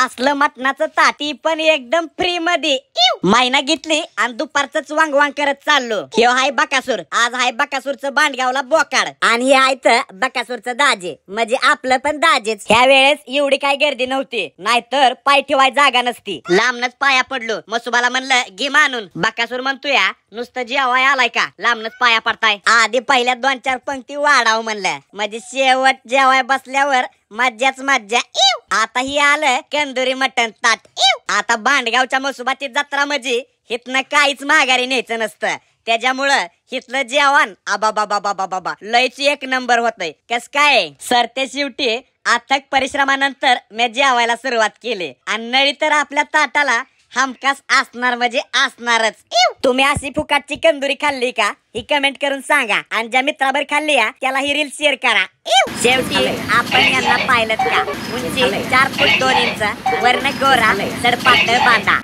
असलं मटणाचं ताटी पण एकदम फ्री मध्ये महिना घेतली आणि दुपारच वांग वांग करत चाललो. ह्यो हाय बकासूर. आज हाय बकासूरचं बांडगावला बोकाड आणि हे आहे तर बकासूरचं दाजे, म्हणजे आपलं पण दाजेच. ह्या वेळेस एवढी काय गर्दी नव्हती, नाहीतर पाय ठेवाय जागा नसती. लांबनच पाया पडलो. मसुबाला म्हणलं घे मानून. बकासूर म्हणतोय नुसतं जेवाय आलाय का, लांबनच पाया पडताय. आधी पहिल्या 2-4 पंक्ती वाढाव म्हणलं, म्हणजे शेवट जेवाय बसल्यावर मज्जाच मज्जा. आता ही आलं कंदुरी मटण ताट. आता बांडगावच्या मसुबाची जत्रा म्हणजे हिथनं काहीच माघारी न्यायचं नसतं. त्याच्यामुळं हिथलं जेवण आबाबाबाबाबाबा लयच एक नंबर होतय. कस काय सर, ते शेवटी अथक परिश्रमानंतर मी जेवायला सुरुवात केली आणि नळी तर आपल्या ताटाला हमखास असणार म्हणजे असणारच. तुम्ही अशी फुकाटची कंदुरी खाल्ली का ही कमेंट करून सांगा आणि ज्या मित्राबर खाल्ली त्याला ही रील शेअर करा. शेवटी आपण यांना पाहिलं का, उंची 4 फूट 2 इंच, वरनं गोरा, सडपातळ बांधा.